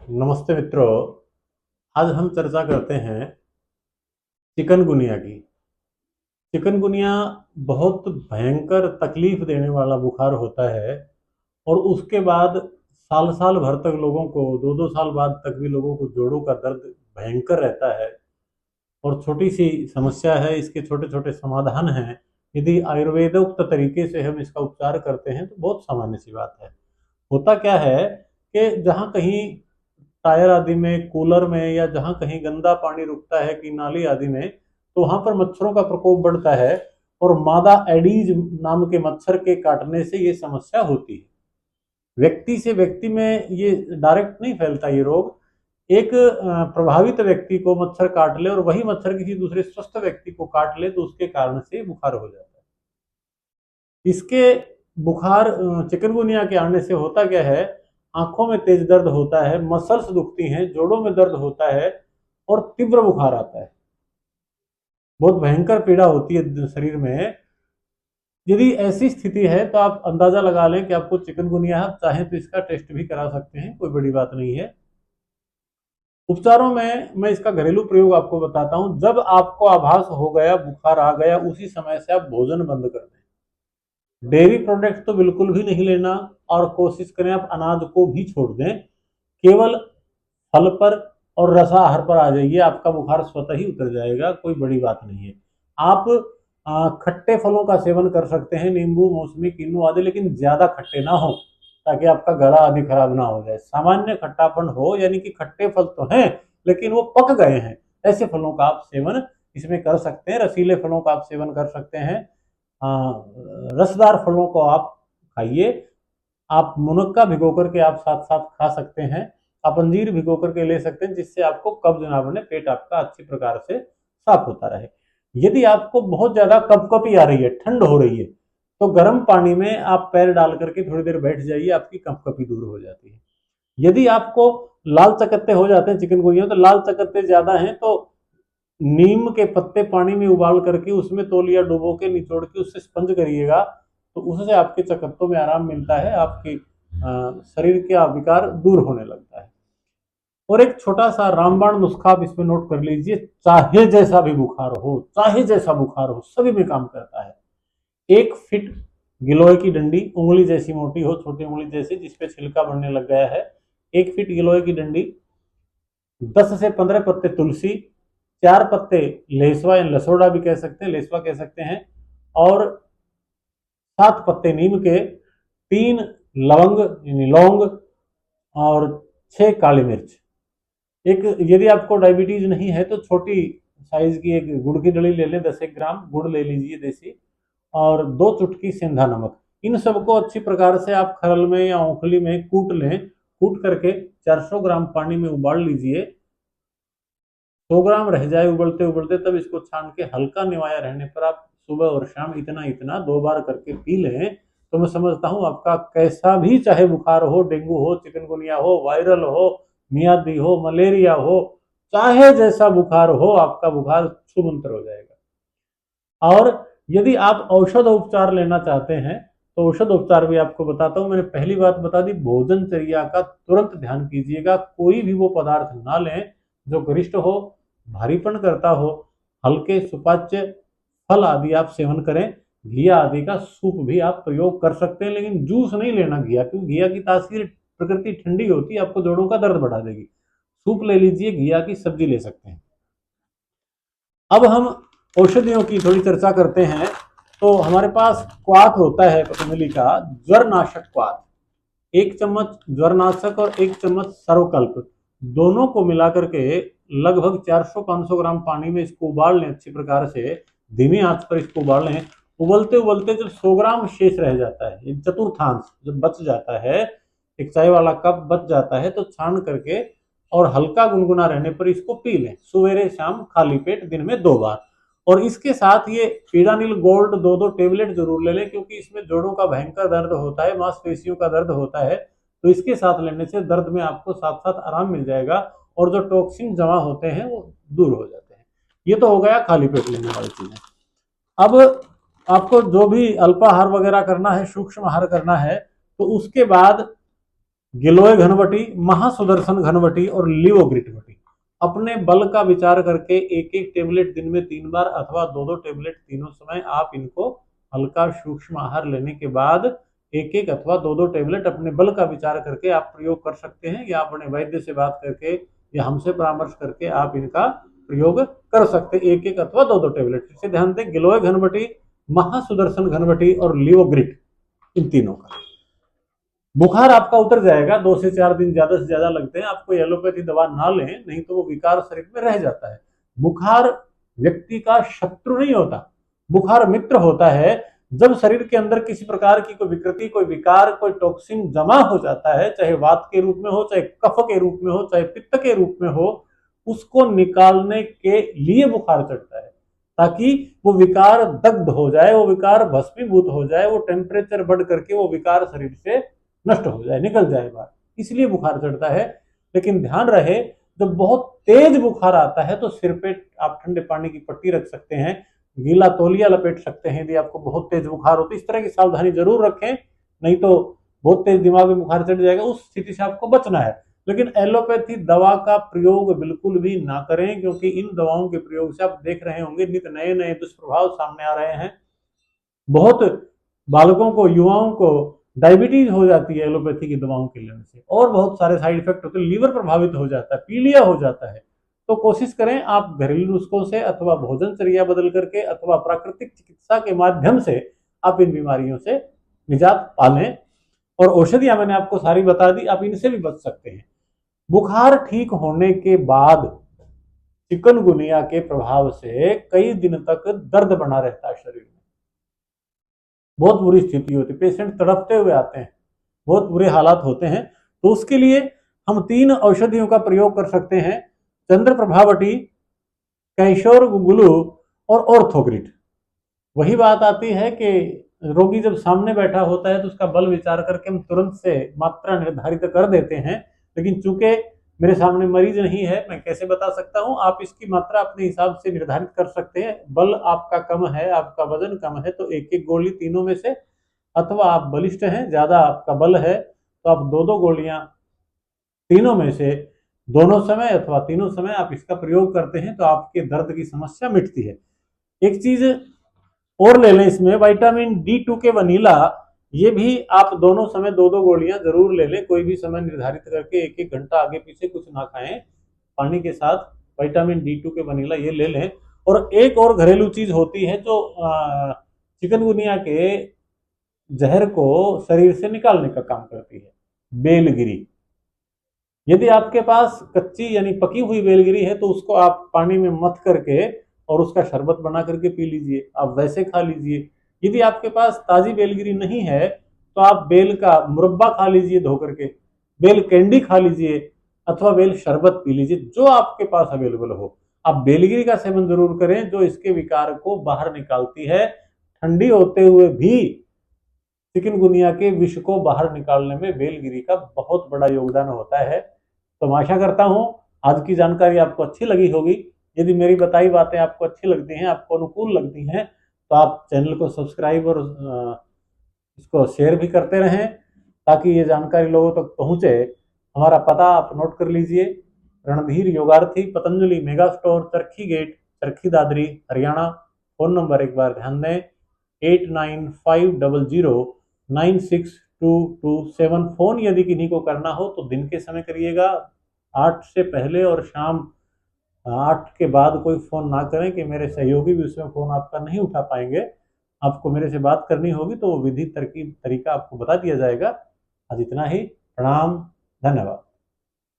नमस्ते मित्रों। आज हम चर्चा करते हैं चिकनगुनिया की। चिकनगुनिया बहुत भयंकर तकलीफ देने वाला बुखार होता है और उसके बाद साल साल भर तक लोगों को, दो दो साल बाद तक भी लोगों को जोड़ों का दर्द भयंकर रहता है। और छोटी सी समस्या है, इसके छोटे छोटे समाधान हैं। यदि आयुर्वेदोक्त तरीके से हम इसका उपचार करते हैं तो बहुत सामान्य सी बात है। होता क्या है कि जहाँ कहीं टायर आदि में, कूलर में, या जहाँ कहीं गंदा पानी रुकता है कि नाली आदि में, तो वहां पर मच्छरों का प्रकोप बढ़ता है। और मादा एडीज नाम के मच्छर के काटने से ये समस्या होती है। व्यक्ति से व्यक्ति में ये डायरेक्ट नहीं फैलता ये रोग। एक प्रभावित व्यक्ति को मच्छर काट ले और वही मच्छर किसी दूसरे स्वस्थ व्यक्ति को काट ले तो उसके कारण से बुखार हो जाता है। इसके बुखार चिकनगुनिया के आने से होता क्या है, आंखों में तेज दर्द होता है, मसल्स दुखती हैं, जोड़ों में दर्द होता है और तीव्र बुखार आता है। बहुत भयंकर पीड़ा होती है शरीर में। यदि ऐसी स्थिति है तो आप अंदाजा लगा लें कि आपको चिकनगुनिया है। आप चाहें तो इसका टेस्ट भी करा सकते हैं, कोई बड़ी बात नहीं है। उपचारों में मैं इसका घरेलू प्रयोग आपको बताता हूं। जब आपको आभास हो गया, बुखार आ गया, उसी समय से आप भोजन बंद कर दें। डेयरी प्रोडक्ट तो बिल्कुल भी नहीं लेना। और कोशिश करें आप अनाज को भी छोड़ दें। केवल फल पर और रसाहार पर आ जाइए, आपका बुखार स्वतः ही उतर जाएगा, कोई बड़ी बात नहीं है। आप खट्टे फलों का सेवन कर सकते हैं, नींबू, मौसमी, किन्नू आदि, लेकिन ज्यादा खट्टे ना हो ताकि आपका गला आदि खराब ना हो जाए। सामान्य खट्टापन हो, यानी कि खट्टे फल तो हैं लेकिन वो पक गए हैं, ऐसे फलों का आप सेवन इसमें कर सकते हैं। रसीले फलों का आप सेवन कर सकते हैं। रसदार फलों को आप खाइए। आप मुनक्का भिगो करके आप साथ साथ खा सकते हैं। आप अंजीर भिगो करके ले सकते हैं, जिससे आपको कब्ज ना बने, पेट आपका अच्छी प्रकार से साफ होता रहे। यदि आपको बहुत ज्यादा कपकपी आ रही है, ठंड हो रही है, तो गर्म पानी में आप पैर डाल करके थोड़ी देर बैठ जाइए, आपकी कपकपी दूर हो जाती है। यदि आपको लाल चकत्ते हो जाते हैं चिकनगुनिया, तो लाल चकत्ते ज्यादा हैं तो नीम के पत्ते पानी में उबाल करके उसमें तौलिया डुबो के निचोड़ के उससे स्पंज करिएगा, तो उससे आपके चकत्तों में आराम मिलता है, आपकी शरीर का विकार दूर होने लगता है। और एक छोटा सा रामबाण नुस्खा आप इसमें नोट कर लीजिए। चाहे जैसा भी बुखार हो, चाहे जैसा बुखार हो, सभी में काम करता है। 1 फीट गिलोय की डंडी, उंगली जैसी मोटी हो, छोटी उंगली जैसी, जिसपे छिलका बनने लग गया है, 1 फीट गिलोय की डंडी, 10 से 15 पत्ते तुलसी, 4 पत्ते लेसवा या लसोड़ा भी कह सकते हैं, लेसवा कह सकते हैं, और 7 पत्ते नीम के, 3 लवंग यानी लौंग, और 6 काली मिर्च। एक, यदि आपको डायबिटीज नहीं है तो छोटी साइज की एक गुड़ की डली ले लें, 10 ग्राम गुड़ ले लीजिए देसी, और 2 चुटकी सेंधा नमक। इन सबको अच्छी प्रकार से आप खरल में या औंखली में कूट लें। कूट करके 400 ग्राम पानी में उबाल लीजिए। 100 ग्राम रह जाए उबलते उबलते, तब इसको छान के हल्का निवाया रहने पर आप सुबह और शाम इतना इतना 2 बार करके पी लें, तो मैं समझता हूँ आपका कैसा भी, चाहे बुखार हो, डेंगू हो, चिकनगुनिया हो, वायरल हो, मियादी हो, मलेरिया हो, चाहे जैसा बुखार हो, आपका बुखार छूमंतर हो जाएगा। और यदि आप औषध उपचार लेना चाहते हैं तो औषध उपचार भी आपको बताता हूं। मैंने पहली बात बता दी, भोजनचर्या का तुरंत ध्यान कीजिएगा। कोई भी वो पदार्थ ना लें जो गरिष्ठ हो, भारीपन करता हो। हल्के सुपाच्य फल आदि आप सेवन करें। घिया आदि का सूप भी आप प्रयोग कर सकते हैं, लेकिन जूस नहीं लेना घिया, क्योंकि घिया की तासीर प्रकृति ठंडी होती है, आपको जोड़ों का दर्द बढ़ा देगी। सूप ले लीजिए, घिया की सब्जी ले सकते हैं। अब हम औषधियों की थोड़ी चर्चा करते हैं। तो हमारे पास क्वाथ होता है पतंजलि का, ज्वर नाशक क्वाथ। 1 चम्मच ज्वर नाशक और 1 चम्मच सर्वकल्प, दोनों को मिलाकर के लगभग 400-500 ग्राम पानी में इसको उबाल लें अच्छी प्रकार से। धीमी आंच पर इसको उबाल लें। उबलते उबलते जब 100 ग्राम शेष रह जाता है, एक चतुर्थांश जब बच जाता है, एक चाय वाला कप बच जाता है, तो छान करके और हल्का गुनगुना रहने पर इसको पी लें, सवेरे शाम खाली पेट, दिन में 2 बार। और इसके साथ ये पीडानिल गोल्ड 2-2 टेबलेट जरूर ले लें, क्योंकि इसमें जोड़ों का भयंकर दर्द होता है, मांसपेशियों का दर्द होता है, तो इसके साथ लेने से दर्द में आपको साथ साथ आराम मिल जाएगा और जो टॉक्सिन जमा होते हैं वो दूर हो जाते हैं। ये तो हो गया खाली पेट लेने वाली चीजें। अब आपको जो भी अल्पाहार वगैरह करना है, सूक्ष्म आहार करना है, तो उसके बाद गिलोय घनवटी, महासुदर्शन घनवटी और लिवोग्रिटवटी। अपने बल का विचार करके एक एक टेबलेट दिन में 3 बार अथवा 2-2 टेबलेट तीनों समय आप इनको हल्का सूक्ष्म आहार लेने के बाद एक एक अथवा 2-2 टेबलेट अपने बल का विचार करके आप प्रयोग कर सकते हैं, या अपने वैद्य से बात करके या हमसे परामर्श करके आप इनका प्रयोग कर सकते हैं, एक एक अथवा 2-2 टेबलेट। इसे ध्यान दें, गिलोय घनवटी, महासुदर्शन घनवटी और लिवोग्रिट, इन तीनों का। बुखार आपका उतर जाएगा, 2 से 4 दिन ज्यादा से ज्यादा लगते हैं। आपको एलोपैथी दवा ना लें, नहीं तो वो विकार शरीर में रह जाता है। बुखार व्यक्ति का शत्रु नहीं होता, बुखार मित्र होता है। जब शरीर के अंदर किसी प्रकार की कोई विकृति, कोई विकार, कोई टॉक्सिन जमा हो जाता है, चाहे वात के रूप में हो, चाहे कफ के रूप में हो, चाहे पित्त के रूप में हो, उसको निकालने के लिए बुखार चढ़ता है, ताकि वो विकार दग्ध हो जाए, वो विकार भस्मीभूत हो जाए, वो टेम्परेचर बढ़ करके वो विकार शरीर से नष्ट हो जाए, निकल जाए बाहर, इसलिए बुखार चढ़ता है। लेकिन ध्यान रहे, जब बहुत तेज बुखार आता है तो सिर पे आप ठंडे पानी की पट्टी रख सकते हैं, गीला तौलिया लपेट सकते हैं यदि आपको बहुत तेज बुखार हो तो। इस तरह की सावधानी जरूर रखें, नहीं तो बहुत तेज दिमाग में बुखार चढ़ जाएगा, उस स्थिति से आपको बचना है। लेकिन एलोपैथी दवा का प्रयोग बिल्कुल भी ना करें, क्योंकि इन दवाओं के प्रयोग से आप देख रहे होंगे नित नए नए दुष्प्रभाव सामने आ रहे हैं। बहुत बालकों को, युवाओं को डायबिटीज हो जाती है एलोपैथी की दवाओं के लेने से, और बहुत सारे साइड इफेक्ट होते हैं, लीवर प्रभावित हो जाता है, पीलिया हो जाता है। तो कोशिश करें आप घरेलू नुस्खों से अथवा भोजनचर्या बदल करके अथवा प्राकृतिक चिकित्सा के माध्यम से आप इन बीमारियों से निजात पालें। और औषधियां मैंने आपको सारी बता दी, आप इनसे भी बच सकते हैं। बुखार ठीक होने के बाद चिकनगुनिया के प्रभाव से कई दिन तक दर्द बना रहता है शरीर में, बहुत बुरी स्थिति होती है, पेशेंट तड़पते हुए आते हैं, बहुत बुरे हालात होते हैं। तो उसके लिए हम 3 औषधियों का प्रयोग कर सकते हैं, चंद्र प्रभावटी, कैशोर गुगुलू और ऑर्थोग्रिट। वही बात आती है कि रोगी जब सामने बैठा होता है तो उसका बल विचार करके हम तुरंत से मात्रा निर्धारित कर देते हैं, लेकिन चूंकि मेरे सामने मरीज नहीं है, मैं कैसे बता सकता हूं। आप इसकी मात्रा अपने हिसाब से निर्धारित कर सकते हैं। बल आपका कम है, आपका वजन कम है, तो एक एक गोली तीनों में से, अथवा आप बलिष्ठ हैं, ज्यादा आपका बल है, तो आप 2-2 गोलियां तीनों में से दोनों समय अथवा तीनों समय आप इसका प्रयोग करते हैं तो आपके दर्द की समस्या मिटती है। एक चीज और ले लें इसमें, विटामिन D2 के वनीला, ये भी आप दोनों समय 2-2 गोलियां जरूर ले लें, कोई भी समय निर्धारित करके 1-1 घंटा आगे पीछे कुछ ना खाएं, पानी के साथ विटामिन D2 के वनीला ये ले लें। और एक और घरेलू चीज होती है जो चिकनगुनिया के जहर को शरीर से निकालने का काम करती है, बेलगिरी। यदि आपके पास कच्ची यानी पकी हुई बेलगिरी है तो उसको आप पानी में मथ करके और उसका शरबत बना करके पी लीजिए, आप वैसे खा लीजिए। यदि आपके पास ताजी बेलगिरी नहीं है तो आप बेल का मुरब्बा खा लीजिए धो करके, बेल कैंडी खा लीजिए, अथवा बेल शरबत पी लीजिए, जो आपके पास अवेलेबल हो। आप बेलगिरी का सेवन जरूर करें, जो इसके विकार को बाहर निकालती है। ठंडी होते हुए भी चिकनगुनिया के विष को बाहर निकालने में बेलगिरी का बहुत बड़ा योगदान होता है। तो मैं आशा करता हूं आज की जानकारी आपको अच्छी लगी होगी। यदि मेरी बताई बातें आपको अच्छी लगती हैं, आपको अनुकूल लगती हैं, तो आप चैनल को सब्सक्राइब और इसको शेयर भी करते रहें, ताकि ये जानकारी लोगों तक पहुंचे। हमारा पता आप नोट कर लीजिए, रणधीर योगार्थी, पतंजलि मेगा स्टोर, चरखी gate, Charkhi Dadri, Haryana. Phone number एक बार ध्यान दें, 8950096227। फोन यदि किन्हीं को करना हो तो दिन के समय करिएगा, 8 से पहले, और शाम 8 के बाद कोई फोन ना करें कि मेरे सहयोगी भी उसमें फोन आपका नहीं उठा पाएंगे। आपको मेरे से बात करनी होगी तो वो विधि तरकीब तरीका आपको बता दिया जाएगा। आज इतना ही, प्रणाम, धन्यवाद।